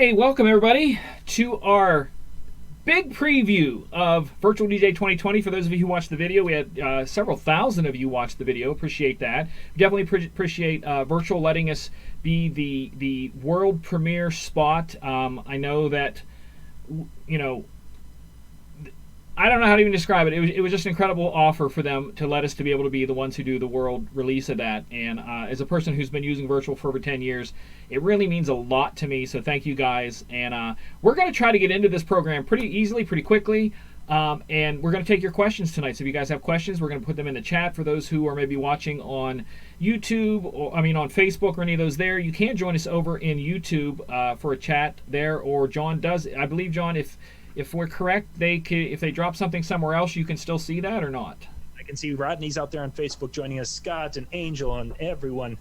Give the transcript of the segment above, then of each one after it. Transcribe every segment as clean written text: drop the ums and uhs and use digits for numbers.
Hey, welcome everybody to our big preview of Virtual DJ 2020. For those of you who watched the video, we had several thousand of you watch the video. Appreciate that. We definitely appreciate Virtual letting us be the world premiere spot. I know that, you know, I don't know how to even describe it. It was just an incredible offer for them to let us to be able to be the ones who do the world release of that. And as a person who's been using Virtual for over 10 years, it really means a lot to me. So thank you guys. And we're going to try to get into this program pretty easily, pretty quickly. And we're going to take your questions tonight. So if you guys have questions, we're going to put them in the chat. For those who are maybe watching on YouTube, or on Facebook or any of those there, you can join us over in YouTube for a chat there. Or John does, I believe, John, if we're correct, if they drop something somewhere else, you can still see that or not? I can see Rodney's out there on Facebook joining us, Scott and Angel and everyone.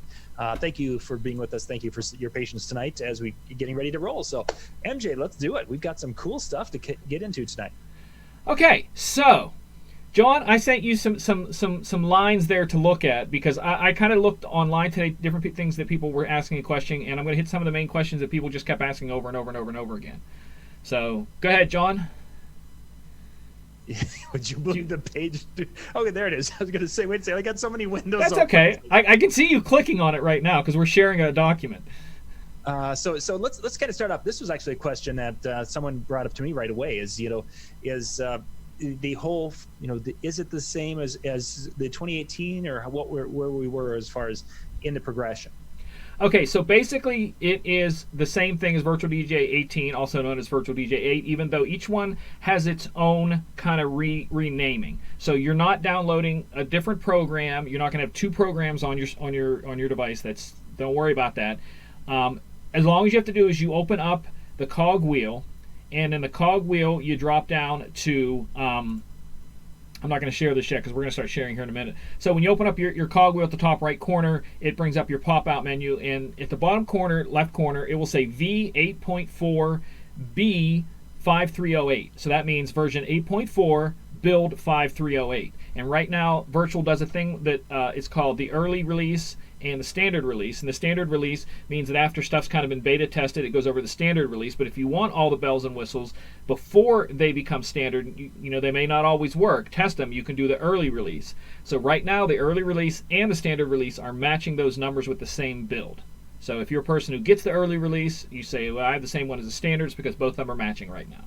Thank you for being with us. Thank you for your patience tonight as we getting ready to roll. So, MJ, let's do it. We've got some cool stuff to get into tonight. Okay, so John, I sent you some lines there to look at because I kind of looked online today, different things that people were asking a question, and I'm going to hit some of the main questions that people just kept asking over and over and over and over again. So go ahead, John. Would you believe the page? Okay, there it is. I was going to say, wait a second, I got so many windows. That's okay. I can see you clicking on it right now because we're sharing a document. So let's kind of start off. This was actually a question that someone brought up to me right away. Is the whole, is it the same as the 2018 or where we were as far as in the progression? Okay, so basically it is the same thing as Virtual DJ 18, also known as Virtual DJ 8, even though each one has its own kind of renaming. So you're not downloading a different program. You're not going to have two programs on your device. Don't worry about that. As long as you have to do is you open up the cog wheel, and in the cog wheel you drop down to I'm not going to share this yet because we're going to start sharing here in a minute. So when you open up your cog wheel at the top right corner, it brings up your pop-out menu, and at the bottom corner, left corner, it will say V8.4 B5308. So that means version 8.4 build 5308. And right now, Virtual does a thing that is called the early release and the standard release. And the standard release means that after stuff's kind of been beta tested, it goes over the standard release. But if you want all the bells and whistles before they become standard, they may not always work. Test them. You can do the early release. So right now, the early release and the standard release are matching those numbers with the same build. So if you're a person who gets the early release, you say, well, I have the same one as the standards because both of them are matching right now.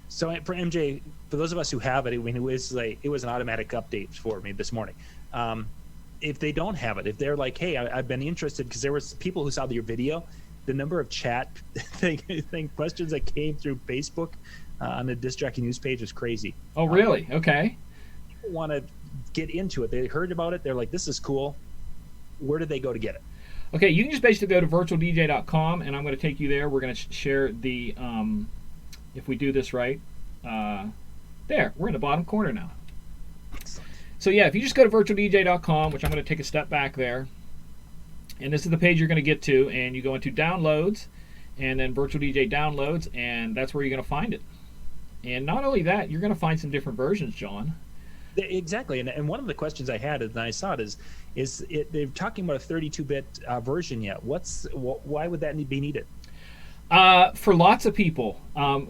So for MJ, for those of us who have it, it was an automatic update for me this morning. If they don't have it, if they're like, hey, I've been interested, because there was people who saw your video, the number of chat questions that came through Facebook on the Disc Jockey News page is crazy. Oh, really? Okay. People want to get into it. They heard about it. They're like, this is cool. Where do they go to get it? Okay, you can just basically go to virtualdj.com, and I'm going to take you there. We're going to share the, if we do this right, there, we're in the bottom corner now. So yeah, if you just go to virtualdj.com, which I'm going to take a step back there, and this is the page you're going to get to, and you go into downloads, and then Virtual DJ downloads, and that's where you're going to find it. And not only that, you're going to find some different versions, John. Exactly, and one of the questions I had, and I saw it, is they're talking about a 32-bit version yet. Why would that be needed? For lots of people, so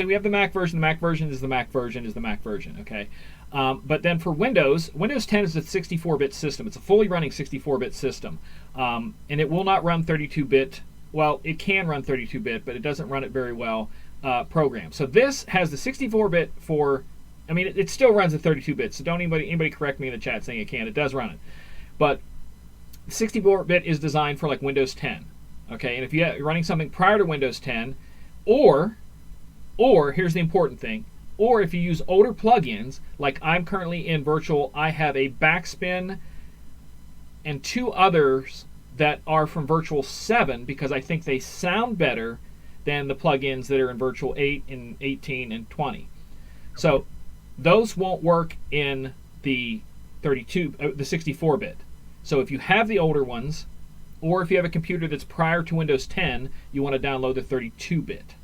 we have the Mac version. The Mac version is the Mac version is the Mac version. Okay, but then for Windows 10 is a 64-bit system. It's a fully running 64-bit system, and it will not run 32-bit. Well, it can run 32-bit, but it doesn't run it very well. Program. So this has the 64-bit for. I mean, it still runs at 32-bit. So don't anybody correct me in the chat saying it can't. It does run it, but 64-bit is designed for like Windows 10. Okay, and if you're running something prior to Windows 10, or here's the important thing, or if you use older plugins, like I'm currently in Virtual, I have a Backspin and two others that are from Virtual 7 because I think they sound better than the plugins that are in Virtual 8 and 18 and 20. So those won't work in the 64-bit. So if you have the older ones, or if you have a computer that's prior to Windows 10, you want to download the 32-bit.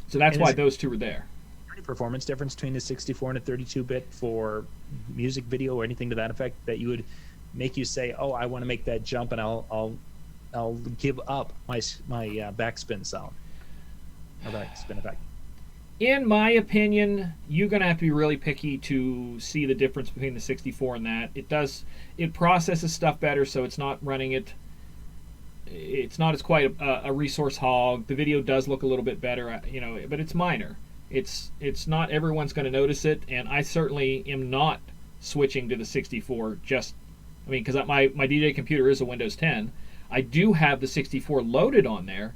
So that's why those two are there. Any performance difference between the 64 and the 32-bit for music, video, or anything to that effect that you would make you say, "Oh, I want to make that jump, and I'll I'll give up my backspin sound or backspin effect. In my opinion, you're going to have to be really picky to see the difference between the 64 and that. It processes stuff better, so it's not running it. It's not as quite a resource hog. The video does look a little bit better, but it's minor. It's not everyone's going to notice it, and I certainly am not switching to the 64 because my DJ computer is a Windows 10. I do have the 64 loaded on there,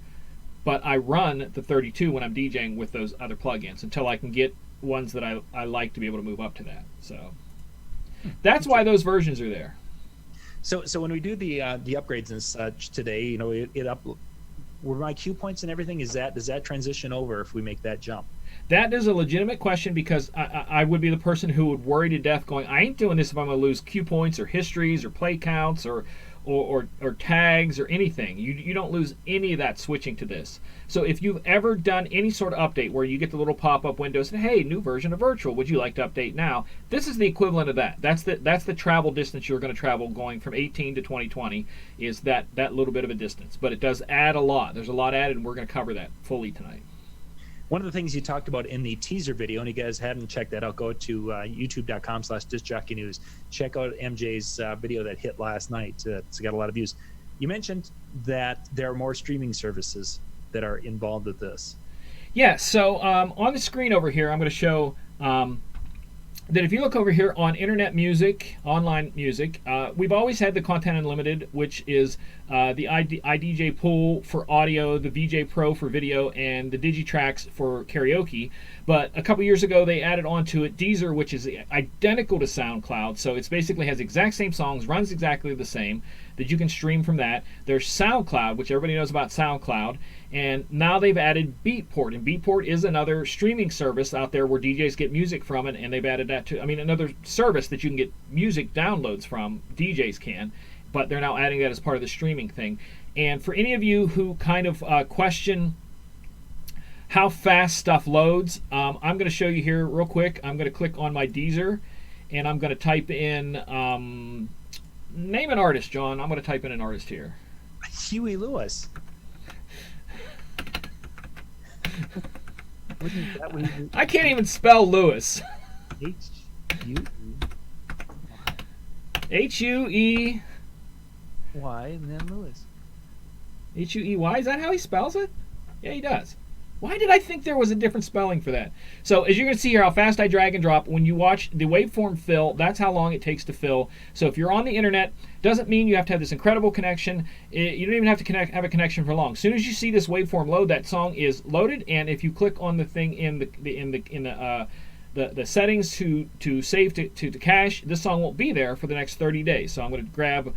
but I run the 32 when I'm DJing with those other plugins until I can get ones that I like to be able to move up to that. So that's why those versions are there. So when we do the upgrades and such today, were my cue points and everything, does that transition over if we make that jump? That is a legitimate question, because I would be the person who would worry to death going, I ain't doing this if I'm going to lose cue points or histories or play counts or tags or anything. You don't lose any of that switching to this. So if you've ever done any sort of update where you get the little pop-up window saying, hey, new version of Virtual, would you like to update now? This is the equivalent of that. That's the travel distance you're going to travel going from 18 to 2020, is that little bit of a distance. But it does add a lot. There's a lot added, and we're going to cover that fully tonight. One of the things you talked about in the teaser video, and you guys hadn't checked that out, go to youtube.com/discjockeynews. Check out MJ's video that hit last night. It's got a lot of views. You mentioned that there are more streaming services that are involved with this. Yeah, so on the screen over here, I'm going to show that if you look over here on internet music, online music, we've always had the Content Unlimited, which is the iDJ Pool for audio, the VJ Pro for video, and the Digitracks for karaoke. But a couple years ago, they added onto it Deezer, which is identical to SoundCloud. So it basically has the exact same songs, runs exactly the same, that you can stream from that. There's SoundCloud, which everybody knows about SoundCloud. And now they've added Beatport. And Beatport is another streaming service out there where DJs get music from it. And they've added that to, another service that you can get music downloads from. DJs can. But they're now adding that as part of the streaming thing. And for any of you who kind of question how fast stuff loads, I'm going to show you here real quick. I'm going to click on my Deezer, and I'm going to type in, name an artist, John. I'm going to type in an artist here. Huey Lewis. I can't even spell Lewis. H-U-E. Y and then Lewis. H-U-E-Y? Is that how he spells it? Yeah, he does. Why did I think there was a different spelling for that? So as you're going to see here how fast I drag and drop, when you watch the waveform fill, that's how long it takes to fill. So if you're on the internet, doesn't mean you have to have this incredible connection. You don't even have to have a connection for long. As soon as you see this waveform load, that song is loaded, and if you click on the thing in the settings to save to cache, this song won't be there for the next 30 days. So I'm going to grab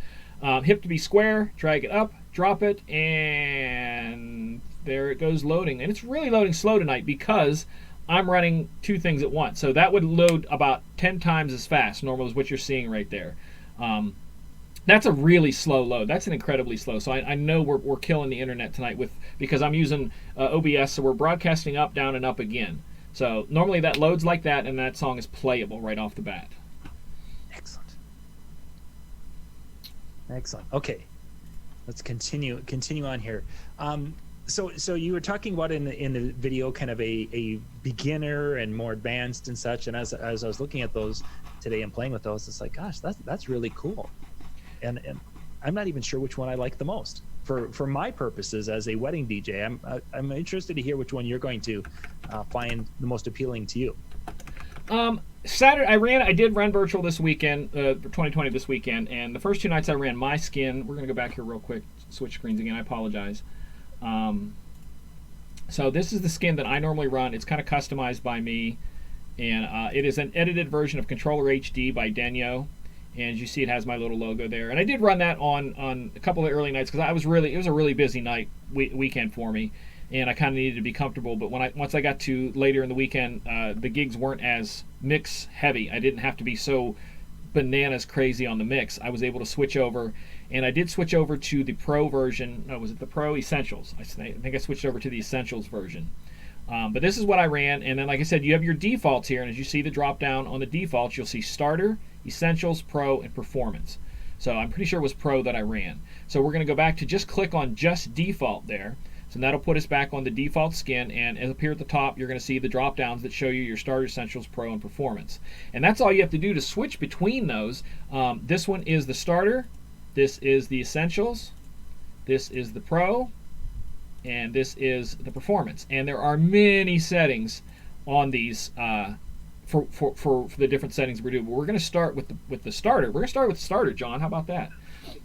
hip to be square, drag it up, drop it, and there it goes loading. And it's really loading slow tonight because I'm running two things at once. So that would load about 10 times as fast, normal, as what you're seeing right there. That's a really slow load. That's an incredibly slow. So I know we're killing the internet tonight because I'm using OBS, so we're broadcasting up, down, and up again. So normally that loads like that, and that song is playable right off the bat. Excellent. Okay, let's continue on here. So you were talking about in the video kind of a beginner and more advanced and such. And as I was looking at those today and playing with those, it's like, gosh, that's really cool. And I'm not even sure which one I like the most for my purposes as a wedding DJ. I'm interested to hear which one you're going to find the most appealing to you. Saturday, I did run virtual this weekend, 2020 this weekend, and the first two nights I ran my skin. We're going to go back here real quick, switch screens again, I apologize. So this is the skin that I normally run. It's kind of customized by me, and it is an edited version of Controller HD by Denyo, and as you see it has my little logo there. And I did run that on a couple of early nights because it was a really busy weekend for me, and I kind of needed to be comfortable. But once I got to later in the weekend, the gigs weren't as mix heavy. I didn't have to be so bananas crazy on the mix. I was able to switch over, and I did switch over to the Pro version. No, was it the Pro Essentials? I think I switched over to the Essentials version. But this is what I ran, and then like I said, you have your defaults here, and as you see the drop down on the defaults, you'll see Starter, Essentials, Pro, and Performance. So I'm pretty sure it was Pro that I ran. So we're going to go back to just click on just default there. So that'll put us back on the default skin, and up here at the top you're going to see the drop downs that show you your Starter, Essentials, Pro, and Performance. And that's all you have to do to switch between those. This one is the Starter, this is the Essentials, this is the Pro, and this is the Performance. And there are many settings on these for the different settings we're doing. But we're going to start with the Starter. We're going to start with the Starter, John. How about that?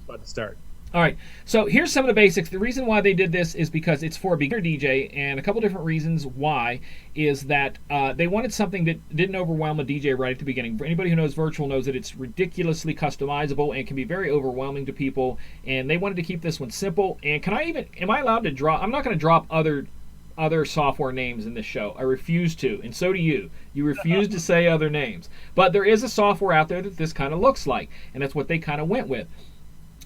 About to start. All right, so here's some of the basics. The reason why they did this is because it's for a beginner DJ, and a couple different reasons why is that they wanted something that didn't overwhelm a DJ right at the beginning. For anybody who knows virtual knows that it's ridiculously customizable and can be very overwhelming to people, and they wanted to keep this one simple. And am I allowed to drop? I'm not going to drop other software names in this show. I refuse to, and so do you. You refuse to say other names. But there is a software out there that this kind of looks like, and that's what they kind of went with.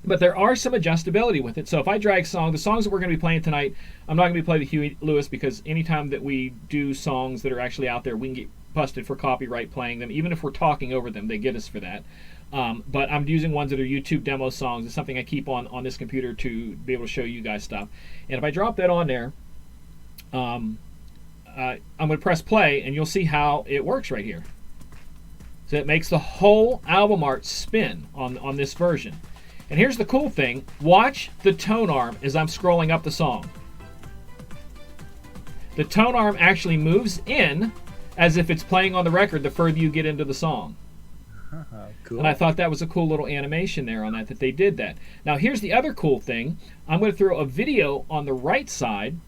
But there are some adjustability with it. So if I drag the songs that we're going to be playing tonight, I'm not going to be playing the Huey Lewis, because anytime that we do songs that are actually out there, we can get busted for copyright playing them. Even if we're talking over them, they get us for that. But I'm using ones that are YouTube demo songs. It's something I keep on this computer to be able to show you guys stuff. And if I drop that on there, I'm going to press play, and you'll see how it works right here. So it makes the whole album art spin on this version. And here's the cool thing. Watch the tone arm as I'm scrolling up the song. The tone arm actually moves in as if it's playing on the record the further you get into the song. Cool. And I thought that was a cool little animation there on that they did that. Now here's the other cool thing. I'm going to throw a video on the right side.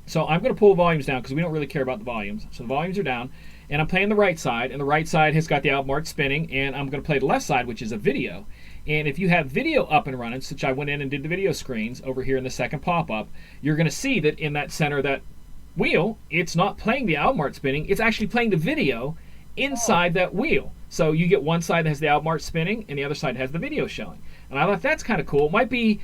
So I'm going to pull the volumes down because we don't really care about the volumes. So the volumes are down. And I'm playing the right side. And the right side has got the album art spinning. And I'm going to play the left side, which is a video. And if you have video up and running, which I went in and did the video screens over here in the second pop-up, you're going to see that in that center of that wheel, it's not playing the album art spinning. It's actually playing the video inside that wheel. So you get one side that has the album art spinning, and the other side has the video showing. And I thought that's kind of cool. It might be,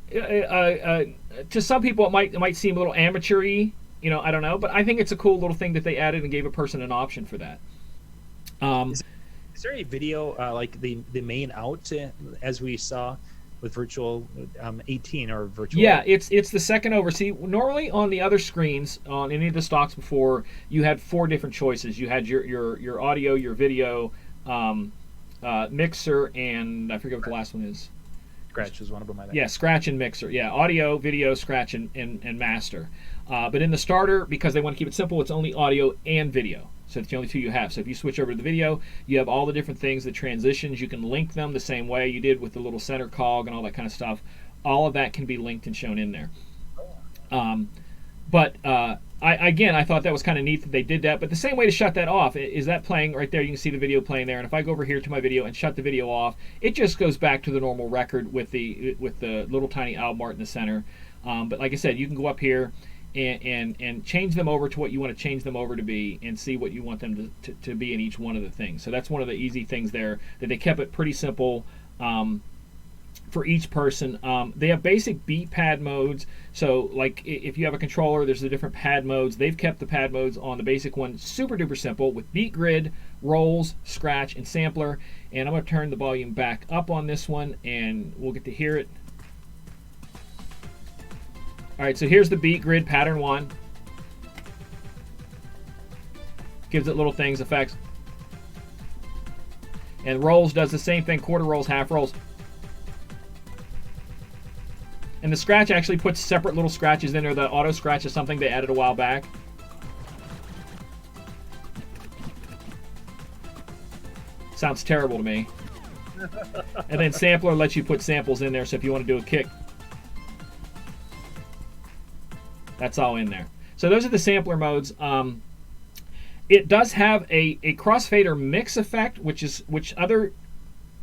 to some people, it might seem a little amateur-y, I don't know. But I think it's a cool little thing that they added and gave a person an option for that. Is there a video like the main out as we saw with Virtual 18 or Virtual? Yeah, it's the second over. See, normally on the other screens on any of the stocks before, you had 4 different choices. You had your audio, your video, mixer, and I forget what the last one is. Scratch is one of them, I think. Yeah, scratch and mixer. Yeah, audio, video, scratch, and master. But in the Starter, because they want to keep it simple, it's only audio and video. So it's the only 2 you have. So if you switch over to the video, you have all the different things, the transitions. You can link them the same way you did with the little center cog and all that kind of stuff. All of that can be linked and shown in there. I thought that was kind of neat that they did that. But the same way to shut that off is that playing right there. You can see the video playing there. And if I go over here to my video and shut the video off, it just goes back to the normal record with the little tiny album art in the center. But like I said, you can go up here and change them over to what you want to change them over to be, and see what you want them to be in each one of the things. So that's one of the easy things there, that they kept it pretty simple for each person. They have basic beat pad modes. So like if you have a controller, there's the different pad modes. They've kept the pad modes on the basic one super duper simple with beat grid, rolls, scratch, and sampler. And I'm going to turn the volume back up on this one, and we'll get to hear it. All right, so here's the beat grid pattern 1. Gives it little things, effects. And rolls does the same thing, quarter rolls, half rolls. And the scratch actually puts separate little scratches in there. The auto scratch is something they added a while back. Sounds terrible to me. And then sampler lets you put samples in there, so if you want to do a kick, that's all in there. So those are the sampler modes. It does have a crossfader mix effect, which other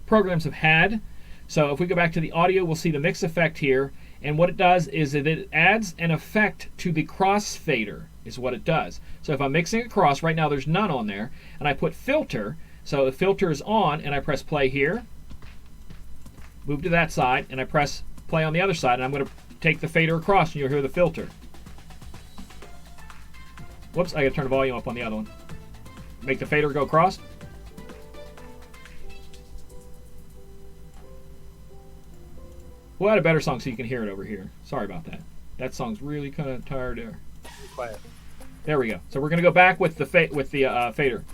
programs have had. So if we go back to the audio, we'll see the mix effect here. And what it does is that it adds an effect to the crossfader, is what it does. So if I'm mixing across, right now there's none on there, and I put filter. So the filter is on, and I press play here. Move to that side, and I press play on the other side, and I'm going to take the fader across, and you'll hear the filter. Whoops, I got to turn the volume up on the other one. Make the fader go across. We'll add a better song so you can hear it over here. Sorry about that. That song's really kind of tired there. Quiet. There we go. So we're going to go back with the fader.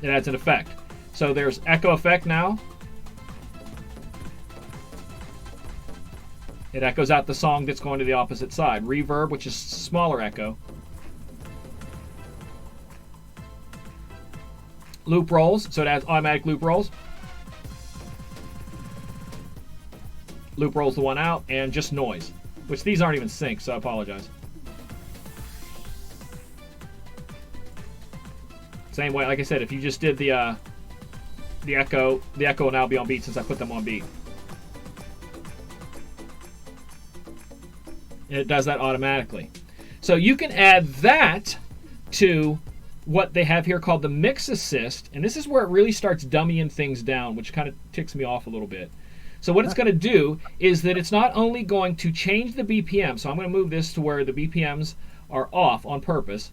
It adds an effect. So there's echo effect now. It echoes out the song that's going to the opposite side. Reverb, which is smaller echo. Loop rolls, so it adds automatic loop rolls. Loop rolls the one out, and just noise, which these aren't even synced, so I apologize. Same way, like I said, if you just did the echo will now be on beat since I put them on beat. And it does that automatically. So you can add that to what they have here called the Mix Assist, and this is where it really starts dummying things down, which kind of ticks me off a little bit. So what it's going to do is that it's not only going to change the BPM, so I'm going to move this to where the BPMs are off on purpose,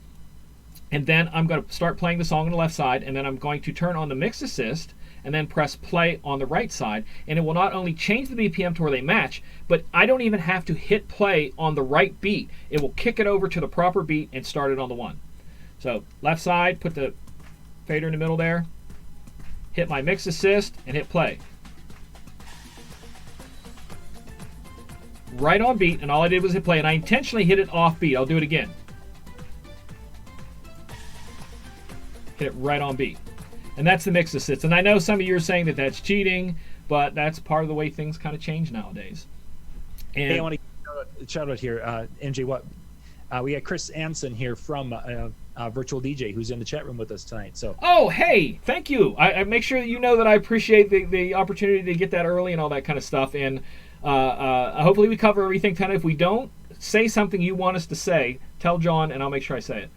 and then I'm going to start playing the song on the left side, and then I'm going to turn on the Mix Assist, and then press play on the right side, and it will not only change the BPM to where they match, but I don't even have to hit play on the right beat. It will kick it over to the proper beat and start it on the one. So left side, put the fader in the middle there, hit my Mix Assist, and hit play. Right on beat, and all I did was hit play, and I intentionally hit it off beat. I'll do it again. Hit it right on beat. And that's the Mix Assist. And I know some of you are saying that that's cheating, but that's part of the way things kind of change nowadays. And hey, I want to shout out here, MJ. We got Chris Anson here from Virtual DJ, who's in the chat room with us tonight. So. Oh, hey, thank you. I make sure that you know that I appreciate the opportunity to get that early and all that kind of stuff. And hopefully we cover everything. Kind of, if we don't say something you want us to say, tell John, and I'll make sure I say it.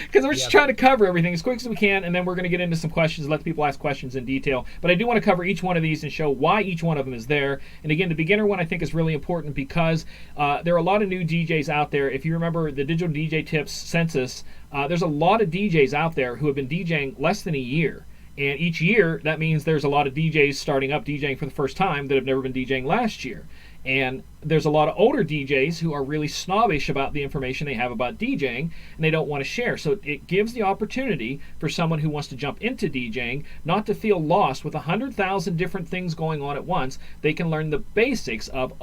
Because we're just trying to cover everything as quick as we can, and then we're going to get into some questions, let people ask questions in detail. But I do want to cover each one of these and show why each one of them is there. And again, the beginner one I think is really important because there are a lot of new DJs out there. If you remember the Digital DJ Tips census, there's a lot of DJs out there who have been DJing less than a year. And each year, that means there's a lot of DJs starting up DJing for the first time that have never been DJing last year. And there's a lot of older DJs who are really snobbish about the information they have about DJing, and they don't want to share. So it gives the opportunity for someone who wants to jump into DJing not to feel lost with 100,000 different things going on at once. They can learn the basics of,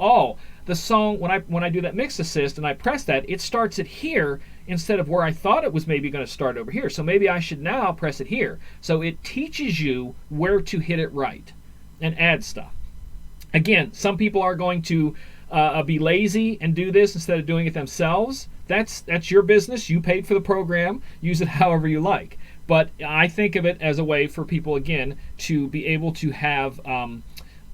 the song, when I do that Mix Assist and I press that, it starts it here instead of where I thought it was maybe going to start over here. So maybe I should now press it here. So it teaches you where to hit it right and add stuff. Again, some people are going to be lazy and do this instead of doing it themselves. That's your business. You paid for the program. Use it however you like. But I think of it as a way for people, again, to be able to have,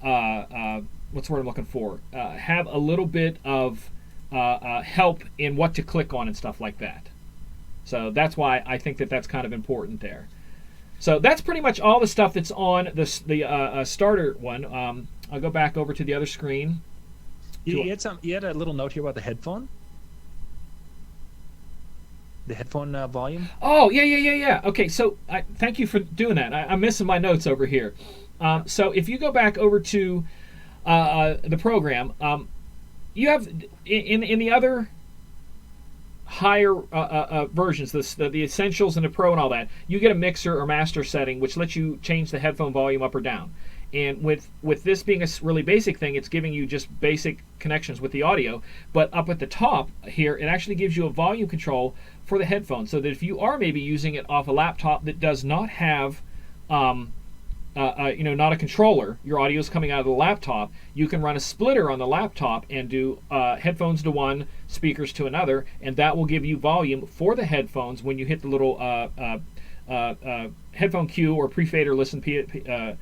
what's the word I'm looking for? Have a little bit of help in what to click on and stuff like that. So that's why I think that that's kind of important there. So that's pretty much all the stuff that's on the starter one. I'll go back over to the other screen. You had a little note here about the headphone. The headphone volume. Oh yeah. Okay, so thank you for doing that. I'm missing my notes over here. So if you go back over to the program, you have in the other higher versions, the Essentials and the Pro and all that, you get a mixer or master setting which lets you change the headphone volume up or down. And with this being a really basic thing, it's giving you just basic connections with the audio. But up at the top here, it actually gives you a volume control for the headphones, so that if you are maybe using it off a laptop that does not have, not a controller, your audio is coming out of the laptop, you can run a splitter on the laptop and do headphones to one, speakers to another, and that will give you volume for the headphones when you hit the little headphone cue or pre-fader listen PFL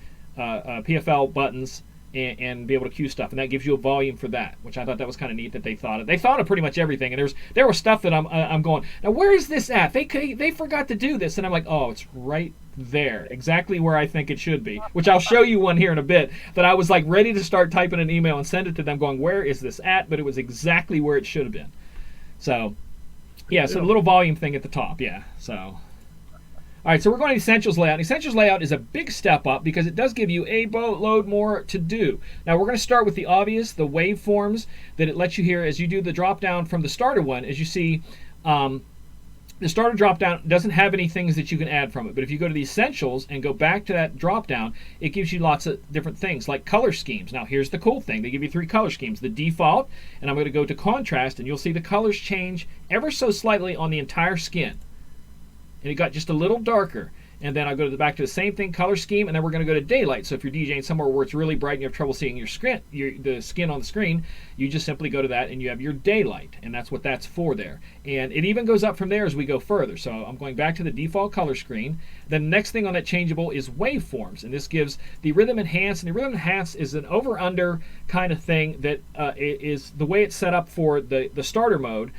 buttons and be able to cue stuff, and that gives you a volume for that, which I thought that was kind of neat that they thought of. They thought of pretty much everything, and there was stuff that I'm going, now where is this at? They forgot to do this, and I'm like, oh, it's right there, exactly where I think it should be, which I'll show you one here in a bit, that I was like ready to start typing an email and send it to them going, where is this at? But it was exactly where it should have been. So yeah, so the little volume thing at the top, yeah. So All right, so we're going to Essentials Layout. Essentials Layout is a big step up because it does give you a boatload more to do. Now, we're going to start with the obvious, the waveforms that it lets you hear as you do the drop down from the starter one. As you see, the starter drop down doesn't have any things that you can add from it. But if you go to the Essentials and go back to that drop down, it gives you lots of different things like color schemes. Now, here's the cool thing. They give you 3 color schemes. The default, and I'm going to go to contrast, and you'll see the colors change ever so slightly on the entire skin. And it got just a little darker. And then I'll go back to the same thing, color scheme, and then we're going to go to daylight. So if you're DJing somewhere where it's really bright and you have trouble seeing the skin on the screen, you just simply go to that and you have your daylight. And that's what that's for there. And it even goes up from there as we go further. So I'm going back to the default color screen. Then the next thing on that changeable is waveforms. And this gives the rhythm enhance. And the rhythm enhance is an over-under kind of thing that is the way it's set up for the starter mode.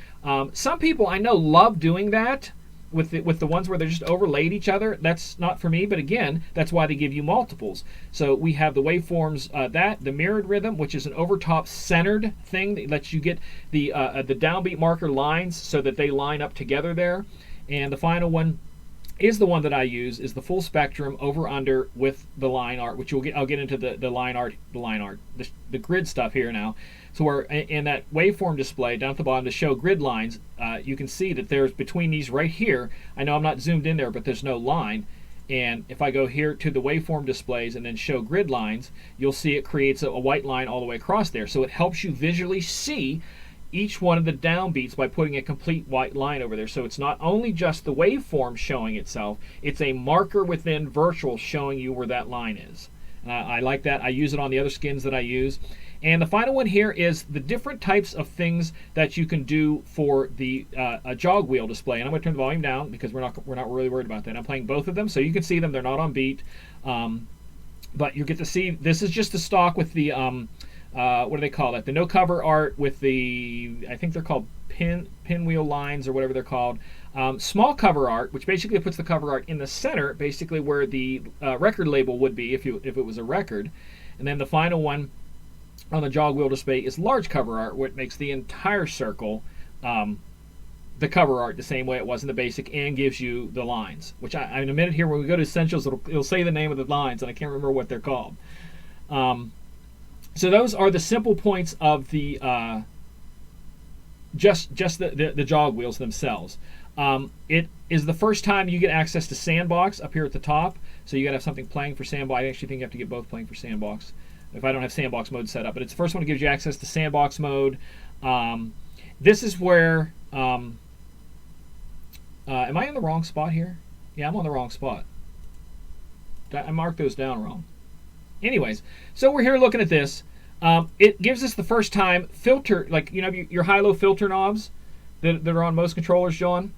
Some people I know love doing that. With the ones where they're just overlaid each other. That's not for me, but again, that's why they give you multiples. So we have the waveforms, the mirrored rhythm, which is an overtop centered thing that lets you get the downbeat marker lines so that they line up together there. And the final one is the one that I use, is the full spectrum over under with the line art, which I'll get into the line art, the grid stuff here now. So where in that waveform display down at the bottom to show grid lines, you can see that there's between these right here. I know I'm not zoomed in there, but there's no line. And if I go here to the waveform displays and then show grid lines, you'll see it creates a white line all the way across there. So it helps you visually see each one of the downbeats by putting a complete white line over there. So it's not only just the waveform showing itself, it's a marker within Virtual showing you where that line is. And I like that. I use it on the other skins that I use. And the final one here is the different types of things that you can do for the a jog wheel display. And I'm going to turn the volume down because we're not really worried about that. I'm playing both of them, so you can see them. They're not on beat, but you get to see. This is just the stock with the what do they call it? The no cover art with the, I think they're called pinwheel lines or whatever they're called. Small cover art, which basically puts the cover art in the center, basically where the record label would be if it was a record. And then the final one on the jog wheel display is large cover art, which makes the entire circle the cover art the same way it was in the basic and gives you the lines, which in a minute here when we go to Essentials, it'll say the name of the lines, and I can't remember what they're called. So those are the simple points of the just the jog wheels themselves. It is the first time you get access to Sandbox up here at the top, so you got to have something playing for Sandbox. I actually think you have to get both playing for Sandbox if I don't have Sandbox mode set up. But it's the first one that gives you access to Sandbox mode. This is where... am I in the wrong spot here? Yeah, I'm on the wrong spot. I marked those down wrong. Anyways, so we're here looking at this. It gives us the first time filter, like your high-low filter knobs that are on most controllers, John.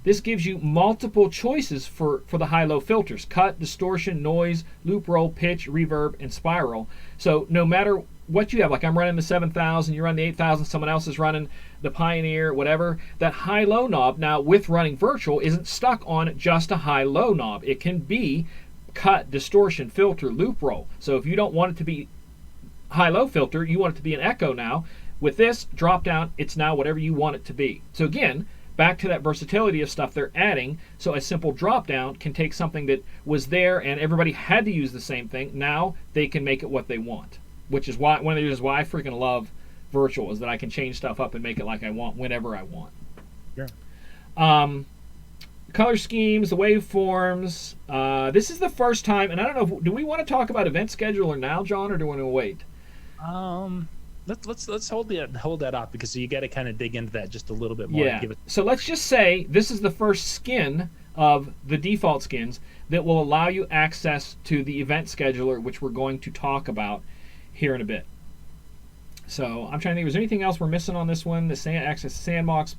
This gives you multiple choices for the high-low filters: cut, distortion, noise, loop roll, pitch, reverb, and spiral. So no matter what you have, like I'm running the 7000, you run the 8000, someone else is running the Pioneer, whatever, that high-low knob now with running Virtual isn't stuck on just a high-low knob. It can be cut, distortion, filter, loop roll. So if you don't want it to be high-low filter, you want it to be an echo now. With this drop down, it's now whatever you want it to be. So again, back to that versatility of stuff they're adding. So a simple drop down can take something that was there and everybody had to use the same thing. Now they can make it what they want, which is why one of the reasons why I freaking love Virtual is that I can change stuff up and make it like I want whenever I want. Yeah. Color schemes, the waveforms. This is the first time, and I don't know. Do we want to talk about event scheduler now, John, or do we want to wait? Let's hold that off because you got to kind of dig into that just a little bit more. Yeah. So let's just say this is the first skin of the default skins that will allow you access to the event scheduler, which we're going to talk about here in a bit. So I'm trying to think. Was there anything else we're missing on this one? The access Sandbox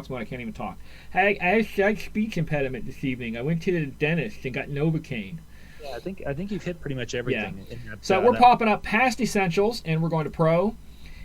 mode. I can't even talk. I had speech impediment this evening. I went to the dentist and got Novocaine. Yeah, I think you've hit pretty much everything. Yeah. So we're popping up past Essentials and we're going to Pro.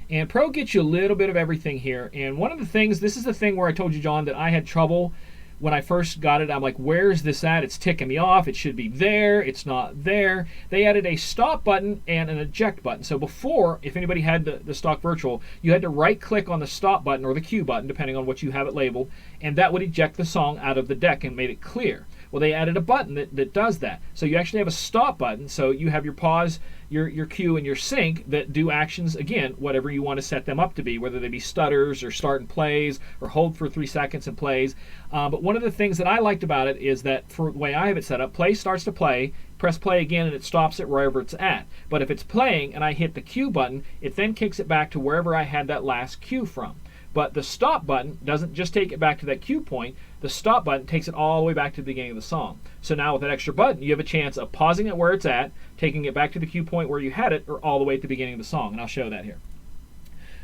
And Pro gets you a little bit of everything here. And one of the things, this is the thing where I told you, John, that I had trouble when I first got it. I'm like, where's this at? It's ticking me off. It should be there. It's not there. They added a stop button and an eject button. So before, if anybody had the stock Virtual, you had to right-click on the stop button or the Q button, depending on what you have it labeled, and that would eject the song out of the deck and made it clear. Well, they added a button that does that. So you actually have a stop button. So you have your pause, your cue, and your sync that do actions, again, whatever you want to set them up to be, whether they be stutters or start and plays or hold for 3 seconds and plays. But one of the things that I liked about it is that for the way I have it set up, play starts to play, press play again, and it stops it wherever it's at. But if it's playing and I hit the cue button, it then kicks it back to wherever I had that last cue from. But the stop button doesn't just take it back to that cue point. The stop button takes it all the way back to the beginning of the song. So now with that extra button, you have a chance of pausing it where it's at, taking it back to the cue point where you had it, or all the way at the beginning of the song. And I'll show that here.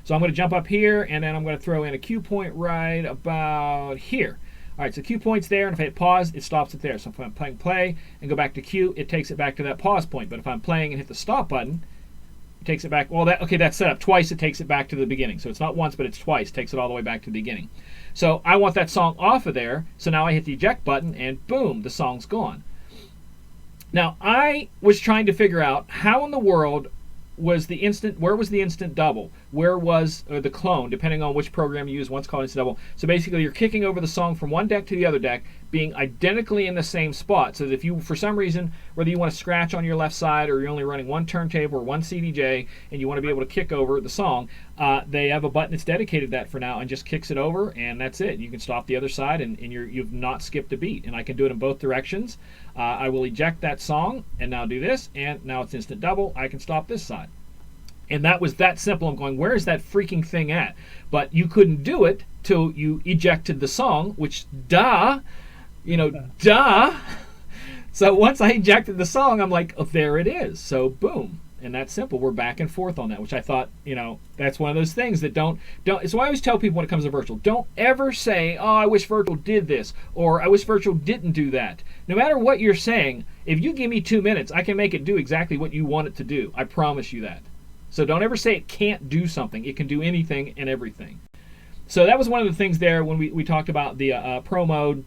So I'm going to jump up here, and then I'm going to throw in a cue point right about here. All right, so cue point's there, and if I hit pause, it stops it there. So if I'm playing play and go back to cue, it takes it back to that pause point. But if I'm playing and hit the stop button, it takes it back. Well, that's set up twice. It takes it back to the beginning. So it's not once, but it's twice. Takes it all the way back to the beginning. So I want that song off of there. So now I hit the eject button, and boom, the song's gone. Now I was trying to figure out how in the world was the instant. Where was the instant double? Where was the clone? Depending on which program you use, one's called instant double. So basically, you're kicking over the song from one deck to the other deck, being identically in the same spot. So that if you, for some reason, whether you want to scratch on your left side or you're only running one turntable or one CDJ, and you want to be able to kick over the song, they have a button that's dedicated to that for now, and just kicks it over, and that's it. You can stop the other side, and you've not skipped a beat. And I can do it in both directions. I will eject that song, and now do this, and now it's instant double. I can stop this side. And that was that simple. I'm going, where is that freaking thing at? But you couldn't do it till you ejected the song, which, duh. So once I ejected the song, I'm like, oh, there it is. So boom. And that's simple. We're back and forth on that, which I thought, that's one of those things that don't. It's why I always tell people when it comes to virtual, don't ever say, oh, I wish virtual did this, or I wish virtual didn't do that. No matter what you're saying, if you give me 2 minutes, I can make it do exactly what you want it to do. I promise you that. So don't ever say it can't do something. It can do anything and everything. So that was one of the things there when we talked about the pro mode.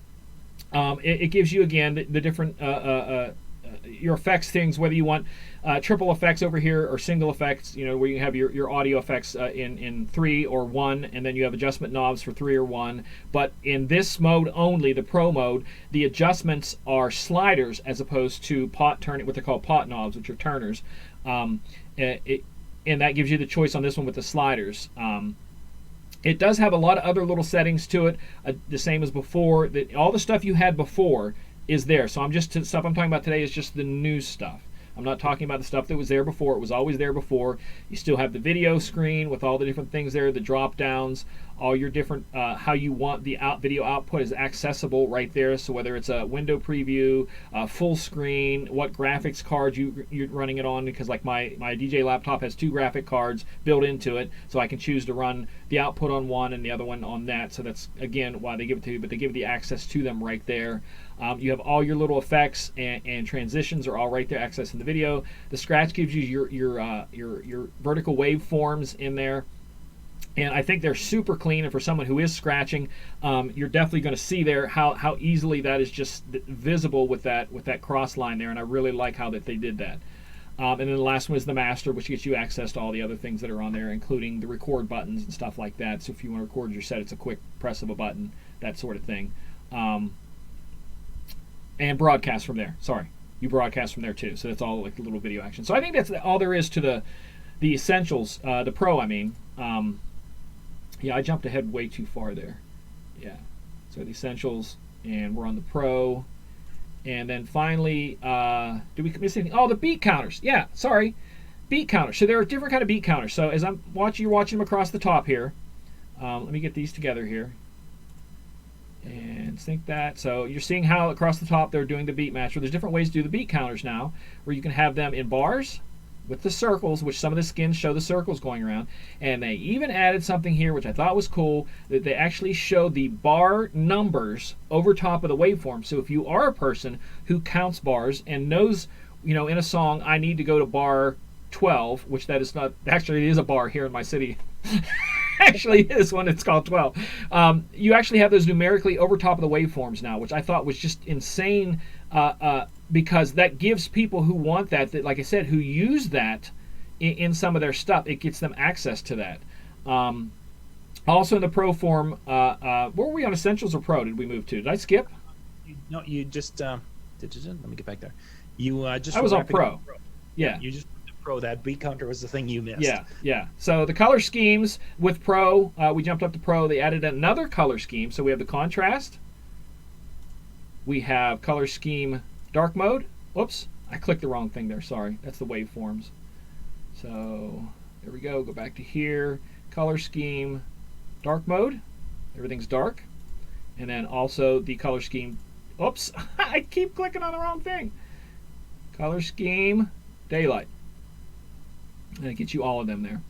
It gives you, again, the different your effects things, whether you want triple effects over here or single effects, where you have your audio effects in 3 or 1, and then you have adjustment knobs for 3 or 1. But in this mode only, the pro mode, the adjustments are sliders as opposed to what they're called pot knobs, which are turners. And that gives you the choice on this one with the sliders. It does have a lot of other little settings to it, the same as before. All the stuff you had before is there. So the stuff I'm talking about today is just the new stuff. I'm not talking about the stuff that was there before. It was always there before. You still have the video screen with all the different things there, the drop downs, all your different, how you want the video output is accessible right there. So whether it's a window preview, full screen, what graphics card you're running it on, because like my DJ laptop has 2 graphic cards built into it, so I can choose to run the output on one and the other one on that. So that's, again, why they give it to you, but they give you the access to them right there. You have all your little effects and transitions are all right there, accessing the video. The scratch gives you your vertical waveforms in there. And I think they're super clean, and for someone who is scratching, you're definitely going to see there how easily that is just visible with that cross line there, and I really like how that they did that. And then the last one is the master, which gets you access to all the other things that are on there, including the record buttons and stuff like that. So if you want to record your set, it's a quick press of a button, that sort of thing. And broadcast from there. Sorry, you broadcast from there too. So that's all like a little video action. So I think that's all there is to the essentials, the pro, I mean. Yeah, I jumped ahead way too far there. Yeah, so the essentials, and we're on the pro. And then finally, did we miss anything? Oh, the beat counters. Yeah, sorry, beat counters. So there are different kind of beat counters. So as I'm watching, you're watching them across the top here. Let me get these together here. And sync that. So you're seeing how across the top they're doing the beat matcher. There's different ways to do the beat counters now, where you can have them in bars with the circles, which some of the skins show the circles going around. And they even added something here, which I thought was cool, that they actually show the bar numbers over top of the waveform. So if you are a person who counts bars and knows, in a song, I need to go to bar 12, which that is not, actually it is a bar here in my city. Actually is one, it's called 12. You actually have those numerically over top of the waveforms now, which I thought was just insane, because that gives people who want that, like I said, who use that in some of their stuff, it gets them access to that. Also in the pro form, where were we on Essentials or Pro? Did we move to? Did I skip? No, you just let me get back there. You just I was on wrapping Pro. up Yeah. You just went to Pro. That beat counter was the thing you missed. Yeah. So the color schemes with Pro, we jumped up to Pro. They added another color scheme. So we have the contrast. We have color scheme dark mode. Oops, I clicked the wrong thing there. Sorry, that's the waveforms. So there we go. Go back to here. Color scheme dark mode. Everything's dark. And then also the color scheme. Oops, I keep clicking on the wrong thing. Color scheme daylight. And it gets you all of them there.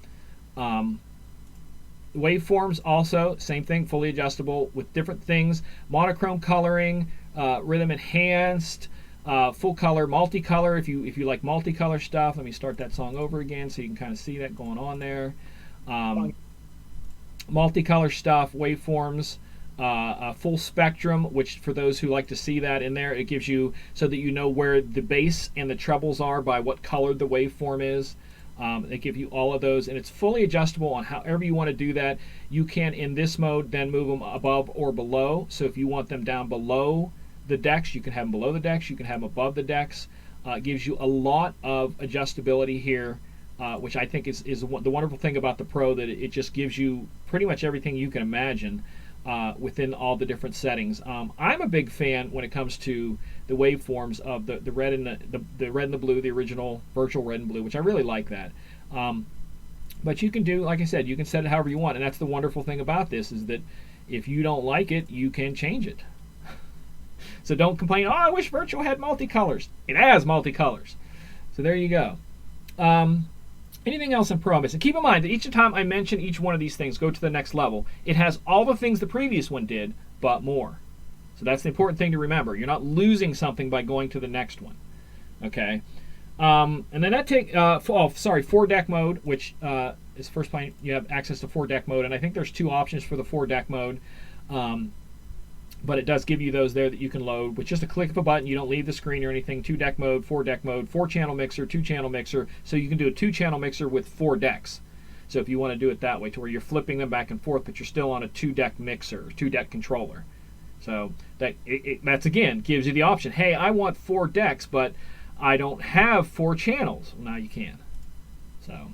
Waveforms also, same thing, fully adjustable with different things. Monochrome coloring, rhythm enhanced, full color, multicolor. If you like multicolor stuff, let me start that song over again so you can kind of see that going on there. Multicolor stuff, waveforms, full spectrum, which for those who like to see that in there, it gives you so that you know where the bass and the trebles are by what color the waveform is. They give you all of those, and it's fully adjustable on however you want to do that. You can, in this mode, then move them above or below. So if you want them down below the decks, you can have them below the decks. You can have them above the decks. It gives you a lot of adjustability here, which I think is the wonderful thing about the Pro, that it just gives you pretty much everything you can imagine within all the different settings. I'm a big fan when it comes to the waveforms of the red and the red and the blue, the original virtual red and blue, which I really like that. But you can do, like I said, you can set it however you want, and that's the wonderful thing about this, is that if you don't like it, you can change it. So don't complain, oh, I wish virtual had multicolors. It has multicolors. So there you go. Anything else in Pro I'm missing? Keep in mind that each time I mention each one of these things, go to the next level, it has all the things the previous one did, but more. So that's the important thing to remember. You're not losing something by going to the next one. Okay? And then that take, 4-deck mode, which is first point you have access to 4-deck mode, and I think there's two options for the 4-deck mode. But it does give you those there that you can load with just a click of a button. You don't leave the screen or anything. 2-deck mode, 4-deck mode, 4-channel mixer, 2-channel mixer. So you can do a 2-channel mixer with 4 decks. So if you want to do it that way, to where you're flipping them back and forth, but you're still on a 2-deck mixer, 2-deck controller. So that's, again, gives you the option. Hey, I want 4 decks, but I don't have 4 channels. Well, now you can. So,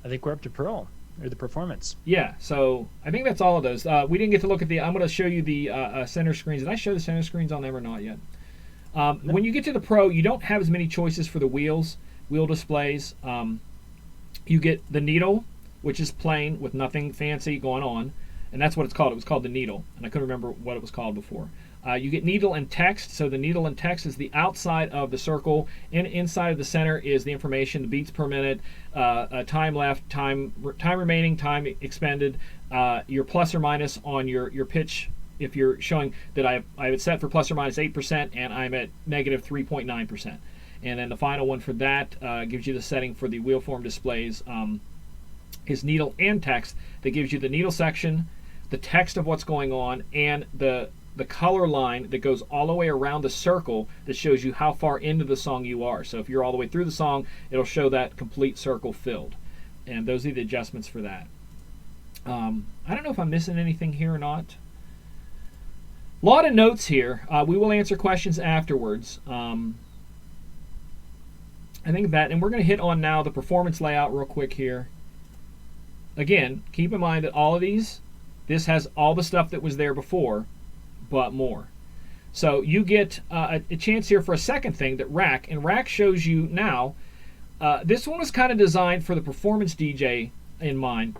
I think we're up to Pro. Or the performance. Yeah, so I think that's all of those. We didn't get to look at I'm going to show you the center screens. Did I show the center screens on them or not yet? No. When you get to the Pro, you don't have as many choices for the wheel displays. You get the needle, which is plain with nothing fancy going on, and that's what it's called. It was called the needle, and I couldn't remember what it was called before. You get needle and text. So the needle and text is the outside of the circle, and inside of the center is the information, the beats per minute, time left, time remaining, time expended, your plus or minus on your pitch. If you're showing that I have it set for plus or minus 8%, and I'm at negative 3.9%. And then the final one for that gives you the setting for the wheelform displays, is needle and text. That gives you the needle section, the text of what's going on, and the color line that goes all the way around the circle that shows you how far into the song you are. So if you're all the way through the song, it'll show that complete circle filled. And those are the adjustments for that. I don't know if I'm missing anything here or not. A lot of notes here. We will answer questions afterwards. I think that, and we're going to hit on now the performance layout real quick here. Again, keep in mind that all of these, this has all the stuff that was there before, but more. So you get a chance here for a second thing, that rack, and rack shows you now. This one was kind of designed for the performance DJ in mind,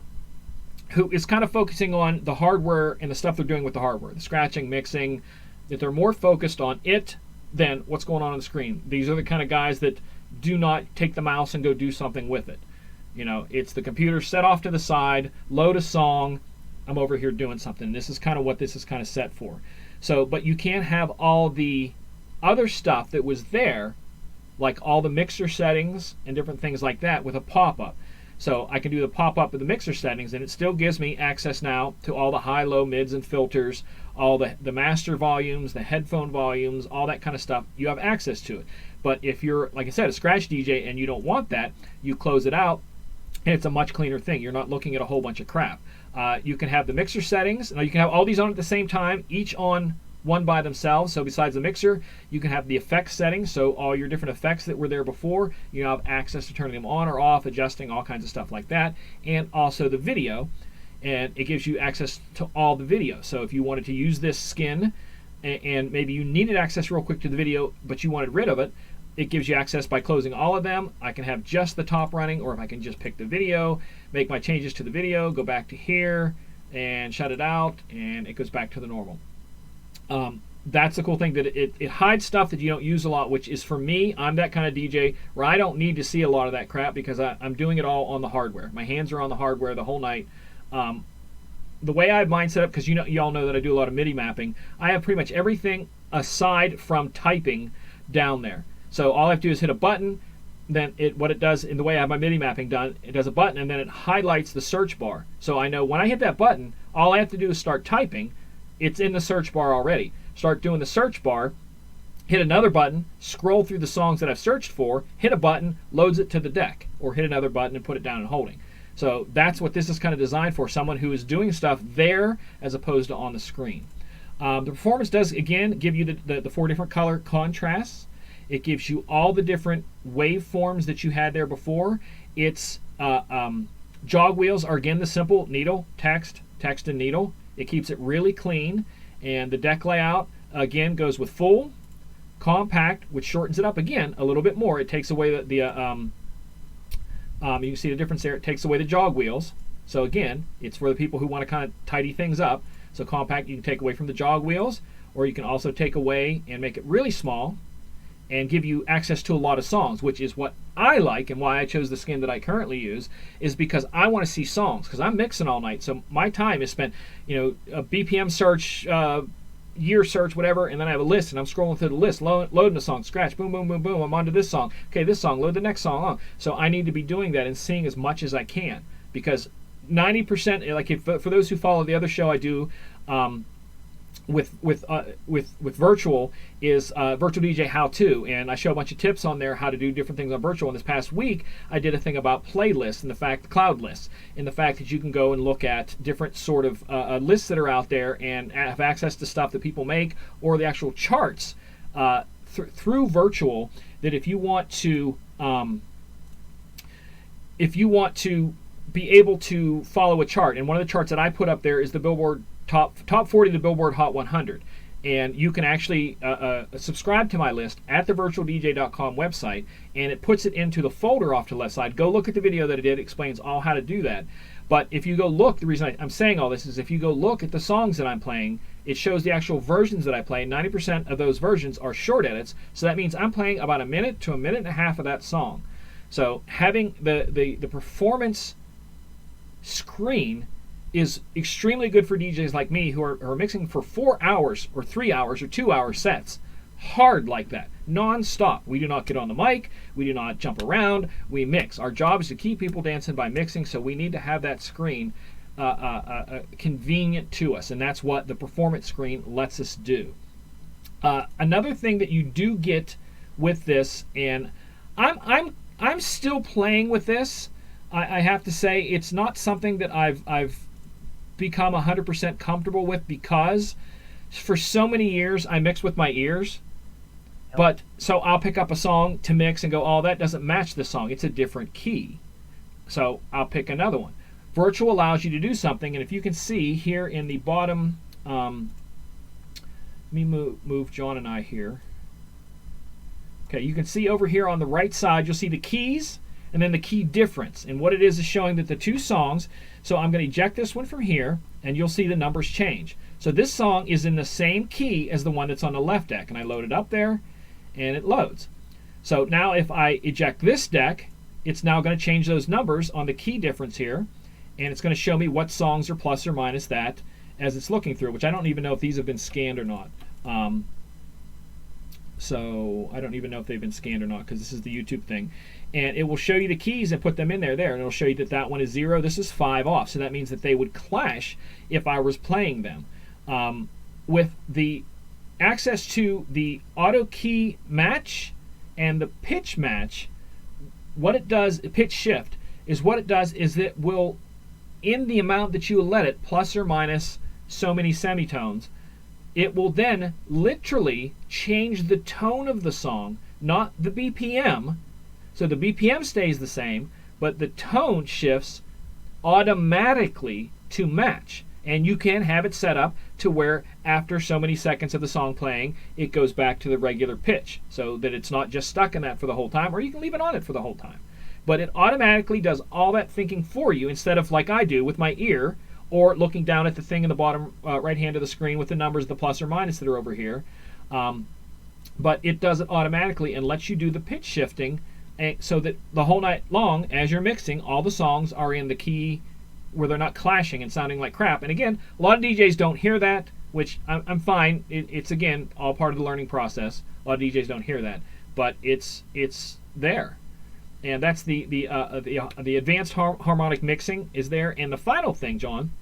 who is kind of focusing on the hardware and the stuff they're doing with the hardware, the scratching, mixing, that they're more focused on it than what's going on the screen. These are the kind of guys that do not take the mouse and go do something with it. You know, it's the computer set off to the side, load a song, I'm over here doing something. This is kind of what this is kind of set for. So, but you can't have all the other stuff that was there, like all the mixer settings and different things like that, with a pop-up. So I can do the pop-up of the mixer settings, and it still gives me access now to all the high, low, mids, and filters, all the master volumes, the headphone volumes, all that kind of stuff. You have access to it. But if you're, like I said, a scratch DJ and you don't want that, you close it out, and it's a much cleaner thing. You're not looking at a whole bunch of crap. You can have the mixer settings. Now you can have all these on at the same time, each on one by themselves. So besides the mixer, you can have the effects settings. So all your different effects that were there before, you have access to turning them on or off, adjusting all kinds of stuff like that. And also the video, and it gives you access to all the video. So if you wanted to use this skin and maybe you needed access real quick to the video, but you wanted rid of it, it gives you access by closing all of them. I can have just the top running, or if I can just pick the video, make my changes to the video, go back to here and shut it out, and it goes back to the normal. That's the cool thing, that it hides stuff that you don't use a lot, which is, for me, I'm that kind of DJ where I don't need to see a lot of that crap because I'm doing it all on the hardware. My hands are on the hardware the whole night. The way I have mine set up, because you all know that I do a lot of MIDI mapping, I have pretty much everything aside from typing down there. So all I have to do is hit a button, then what it does, in the way I have my MIDI mapping done, it does a button and then it highlights the search bar. So I know when I hit that button, all I have to do is start typing. It's in the search bar already. Start doing the search bar, hit another button, scroll through the songs that I've searched for, hit a button, loads it to the deck, or hit another button and put it down and holding. So that's what this is kind of designed for, someone who is doing stuff there as opposed to on the screen. The performance does, again, give you the 4 different color contrasts. It gives you all the different waveforms that you had there before. Its jog wheels are, again, the simple needle, text, text, and needle. It keeps it really clean. And the deck layout, again, goes with full, compact, which shortens it up, again, a little bit more. It takes away you can see the difference there. It takes away the jog wheels. So again, it's for the people who want to kind of tidy things up. So compact, you can take away from the jog wheels, or you can also take away and make it really small and give you access to a lot of songs, which is what I like, and why I chose the skin that I currently use, is because I want to see songs, because I'm mixing all night. So my time is spent, a BPM search, year search, whatever, and then I have a list, and I'm scrolling through the list, loading a song, scratch, boom, boom, boom, boom, I'm onto this song. Okay, this song, load the next song on. So I need to be doing that and seeing as much as I can, because 90%, like for those who follow the other show I do with Virtual, is Virtual DJ How To, and I show a bunch of tips on there how to do different things on Virtual. And this past week I did a thing about playlists and the cloud lists, and the fact that you can go and look at different sort of lists that are out there and have access to stuff that people make, or the actual charts through Virtual, that if you want to be able to follow a chart, and one of the charts that I put up there is the Billboard top 40 of the Billboard Hot 100, and you can actually subscribe to my list at the virtualdj.com website, and it puts it into the folder off to the left side. Go look at the video that I did. It explains all how to do that. But if you go look, the reason I'm saying all this is if you go look at the songs that I'm playing, it shows the actual versions that I play. 90% of those versions are short edits, so that means I'm playing about a minute to a minute and a half of that song. So having the performance screen is extremely good for DJs like me who are mixing for 4 hours or 3 hours or 2 hour sets, hard like that, non-stop. We do not get on the mic, we do not jump around, we mix. Our job is to keep people dancing by mixing, so we need to have that screen convenient to us, and that's what the performance screen lets us do. Another thing that you do get with this, and I'm still playing with this. I have to say it's not something that I've become 100% comfortable with, because for so many years I mixed with my ears. But so I'll pick up a song to mix and go, oh, that doesn't match the song, it's a different key, so I'll pick another one. Virtual allows you to do something, and if you can see here in the bottom, let me move John and I here. Okay, you can see over here on the right side, you'll see the keys and then the key difference. And what it is showing that the two songs, so I'm going to eject this one from here, and you'll see the numbers change. So this song is in the same key as the one that's on the left deck, and I load it up there, and it loads. So now if I eject this deck, it's now going to change those numbers on the key difference here, and it's going to show me what songs are plus or minus that as it's looking through, which I don't even know if these have been scanned or not. So I don't even know if they've been scanned or not, because this is the YouTube thing. And it will show you the keys and put them in there, and it'll show you that that one is 0, this is 5 off. So that means that they would clash if I was playing them. With the access to the auto key match and the pitch match, what it does, pitch shift, is what it does is it will, in the amount that you let it, plus or minus so many semitones, it will then literally change the tone of the song, not the BPM. So the BPM stays the same, but the tone shifts automatically to match. And you can have it set up to where after so many seconds of the song playing, it goes back to the regular pitch, so that it's not just stuck in that for the whole time, or you can leave it on it for the whole time. But it automatically does all that thinking for you, instead of like I do with my ear, or looking down at the thing in the bottom right hand of the screen with the numbers, the plus or minus that are over here. But it does it automatically and lets you do the pitch shifting, so that the whole night long, as you're mixing, all the songs are in the key where they're not clashing and sounding like crap. And again, a lot of DJs don't hear that, which I'm fine. It's again all part of the learning process. A lot of DJs don't hear that, but it's there, and that's the advanced harmonic mixing is there. And the final thing, John.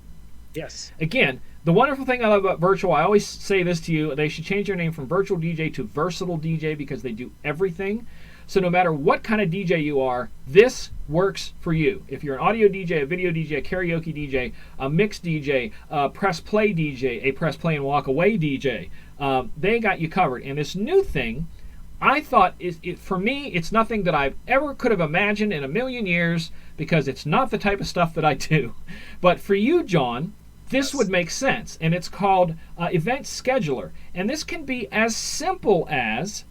Yes. Again, the wonderful thing I love about Virtual, I always say this to you: they should change their name from Virtual DJ to Versatile DJ, because they do everything. So no matter what kind of DJ you are, this works for you. If you're an audio DJ, a video DJ, a karaoke DJ, a mix DJ, a press play DJ, a press play and walk away DJ, they got you covered. And this new thing, I thought, for me, it's nothing that I've ever could have imagined in a million years, because it's not the type of stuff that I do. But for you, John, this would make sense. And it's called Event Scheduler. And this can be as simple as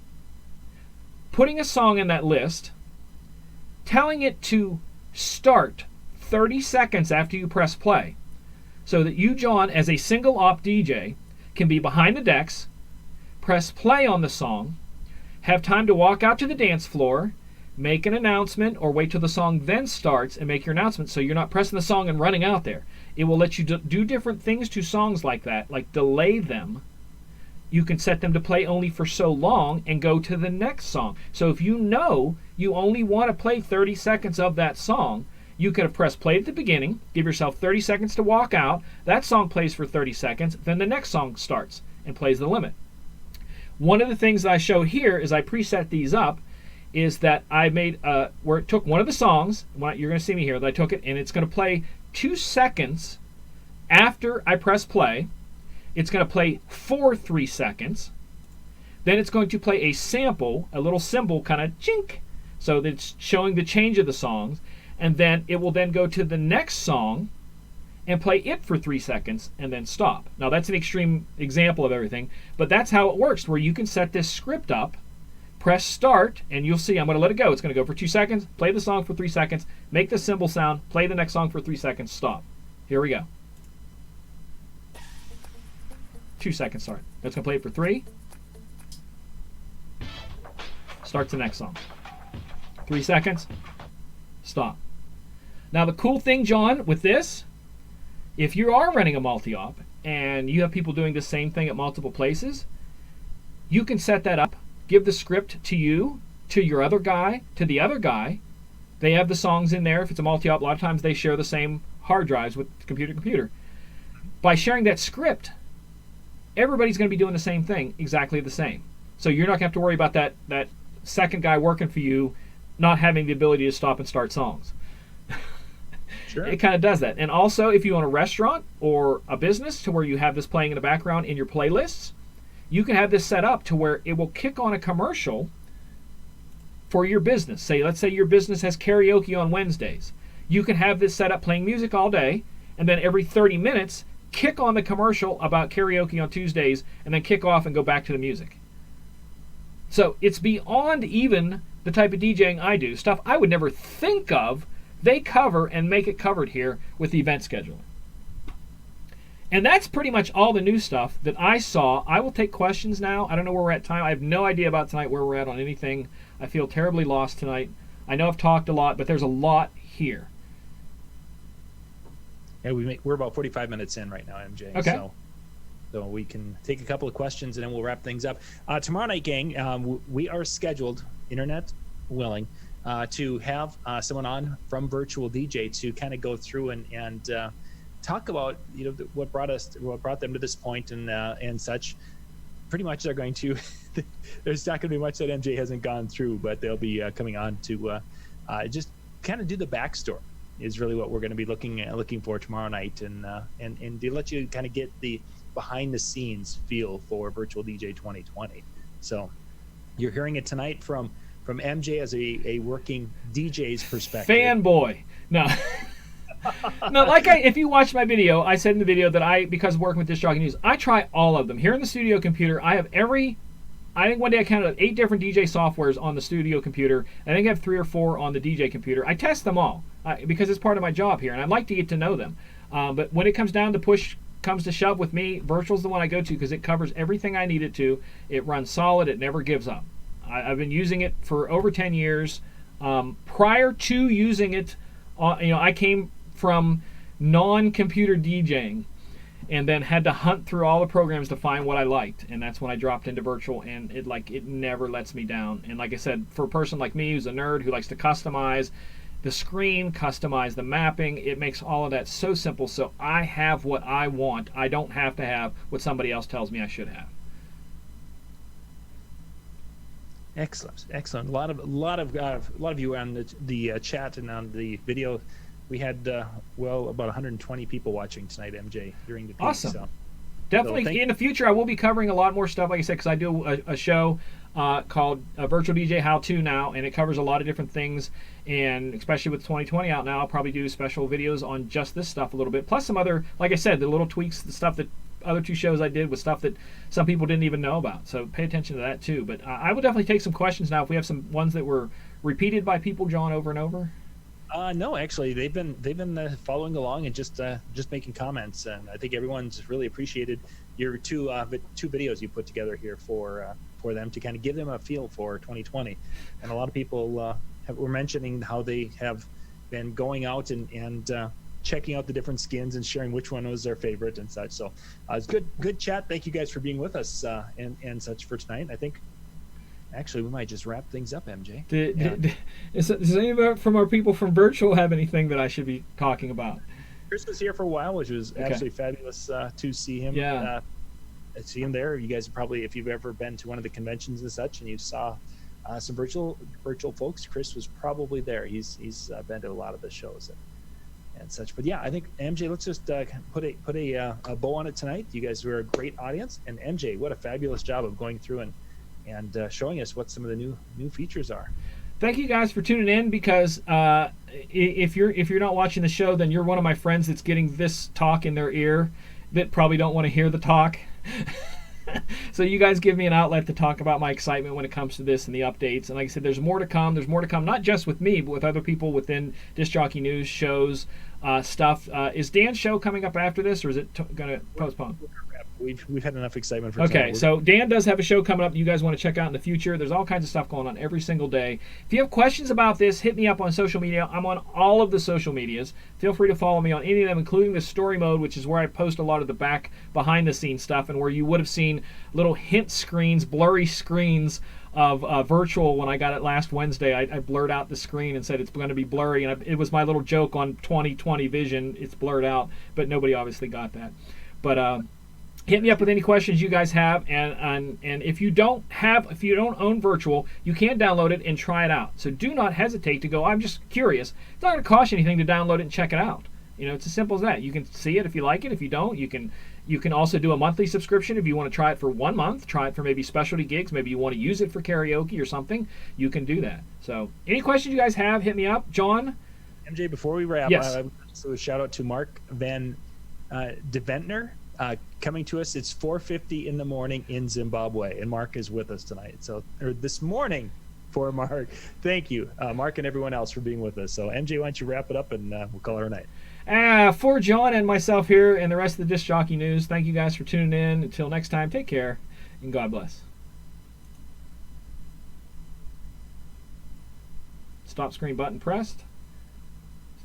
putting a song in that list, telling it to start 30 seconds after you press play, so that you, John, as a single op DJ, can be behind the decks, press play on the song, have time to walk out to the dance floor, make an announcement, or wait till the song then starts and make your announcement, so you're not pressing the song and running out there. It will let you do different things to songs like that, like delay them. You can set them to play only for so long and go to the next song. So if you know you only want to play 30 seconds of that song, you could have pressed play at the beginning, give yourself 30 seconds to walk out, that song plays for 30 seconds, then the next song starts and plays the limit. One of the things that I show here is I preset these up, is that I made where it took one of the songs, you're going to see me here, that I took it, and it's going to play 2 seconds after I press play. It's going to play for 3 seconds. Then it's going to play a sample, a little cymbal kind of chink, so that it's showing the change of the songs. And then it will then go to the next song and play it for 3 seconds and then stop. Now that's an extreme example of everything, but that's how it works, where you can set this script up, press start, and you'll see I'm going to let it go. It's going to go for 2 seconds, play the song for 3 seconds, make the cymbal sound, play the next song for 3 seconds, stop. Here we go. 2 seconds start. That's going to play it for 3. Starts the next song. 3 seconds. Stop. Now the cool thing, John, with this, if you are running a multi-op and you have people doing the same thing at multiple places, you can set that up, give the script to you, to your other guy, to the other guy. They have the songs in there. If it's a multi-op, a lot of times they share the same hard drives with computer to computer. By sharing that script, everybody's going to be doing the same thing, exactly the same. So you're not going to have to worry about that second guy working for you not having the ability to stop and start songs. Sure. It kind of does that. And also, if you own a restaurant or a business to where you have this playing in the background in your playlists, you can have this set up to where it will kick on a commercial for your business. Let's say your business has karaoke on Wednesdays. You can have this set up playing music all day, and then every 30 minutes, kick on the commercial about karaoke on Tuesdays, and then kick off and go back to the music. So it's beyond even the type of DJing I do. Stuff I would never think of, they cover and make it covered here with the event scheduler. And that's pretty much all the new stuff that I saw. I will take questions now. I don't know where we're at time. I have no idea about tonight where we're at on anything. I feel terribly lost tonight. I know I've talked a lot, but there's a lot here. Yeah, we're about 45 minutes in right now, MJ. Okay. So we can take a couple of questions and then we'll wrap things up. Tomorrow night, gang, we are scheduled, internet willing, to have someone on from Virtual DJ to kind of go through and talk about what brought them to this point and such. Pretty much they're going to. There's not going to be much that MJ hasn't gone through, but they'll be coming on to just kind of do the backstory is really what we're going to be looking for tomorrow night, and to let you kind of get the behind the scenes feel for Virtual DJ 2020. So you're hearing it tonight from MJ as a working DJ's perspective. Fanboy. No. No, if you watch my video, I said in the video that because of working with Disc Jockey News, I try all of them. Here in the studio computer, I have I think one day I counted 8 different DJ softwares on the studio computer. I think I have 3 or 4 on the DJ computer. I test them all because it's part of my job here, and I'd like to get to know them. But when it comes down to push comes to shove with me, Virtual's the one I go to because it covers everything I need it to. It runs solid. It never gives up. I've been using it for over 10 years. Prior to using it, I came from non-computer DJing, and then had to hunt through all the programs to find what I liked, and that's when I dropped into Virtual, and it never lets me down. And like I said, for a person like me who's a nerd who likes to customize the screen, customize the mapping, it makes all of that so simple. So I have what I want. I don't have to have what somebody else tells me I should have. Excellent. A lot of you on the chat and on the video. We had about 120 people watching tonight, MJ, during the piece. Awesome. So. Definitely in the future, I will be covering a lot more stuff, like I said, because I do a show called Virtual DJ How To now, and it covers a lot of different things. And especially with 2020 out now, I'll probably do special videos on just this stuff a little bit, plus some other, like I said, the little tweaks, the stuff that other 2 shows I did with stuff that some people didn't even know about. So pay attention to that too. But I will definitely take some questions now if we have some ones that were repeated by people, John, over and over. No, actually, they've been following along and just making comments, and I think everyone's really appreciated your two videos you put together here for them to kind of give them a feel for 2020. And a lot of people were mentioning how they have been going out and checking out the different skins and sharing which one was their favorite and such. So it's good chat. Thank you guys for being with us and such for tonight. I think. Actually, we might just wrap things up, MJ. Does any from our people from Virtual have anything that I should be talking about? Chris was here for a while, which was absolutely fabulous to see him. Yeah. See him there. You guys probably, if you've ever been to one of the conventions and such, and you saw some virtual folks, Chris was probably there. He's been to a lot of the shows and such. But yeah, I think MJ, let's just put a bow on it tonight. You guys were a great audience, and MJ, what a fabulous job of going through and showing us what some of the new features are. Thank you guys for tuning in, because if you're not watching the show, then you're one of my friends that's getting this talk in their ear that probably don't want to hear the talk. So you guys give me an outlet to talk about my excitement when it comes to this and the updates. And like I said, there's more to come. There's more to come, not just with me, but with other people within Disc Jockey News shows stuff. Is Dan's show coming up after this, or is it going to postpone? We've had enough excitement for okay, so Dan does have a show coming up you guys want to check out in the future. There's all kinds of stuff going on every single day. If you have questions about this, hit me up on social media. I'm on all of the social medias. Feel free to follow me on any of them, including the story mode, which is where I post a lot of the behind the scenes stuff, and where you would have seen little hint screens, blurry screens of Virtual. When I got it last Wednesday, I blurred out the screen and said it's going to be blurry, and it was my little joke on 2020 vision. It's blurred out, but nobody obviously got that. But hit me up with any questions you guys have, and if you don't own Virtual, you can download it and try it out. So do not hesitate to go, I'm just curious. It's not going to cost you anything to download it and check it out. It's as simple as that. You can see it if you like it. If you don't, you can also do a monthly subscription if you want to try it for 1 month. Try it for maybe specialty gigs. Maybe you want to use it for karaoke or something. You can do that. So any questions you guys have, hit me up. John? MJ, before we wrap, yes. So a shout out to Mark Van Deventner. Coming to us, it's 4:50 in the morning in Zimbabwe, and Mark is with us tonight. Or this morning for Mark. Thank you, Mark, and everyone else for being with us. So, MJ, why don't you wrap it up, and we'll call it a night. For John and myself here and the rest of the Disc Jockey News, thank you guys for tuning in. Until next time, take care, and God bless. Stop screen button pressed.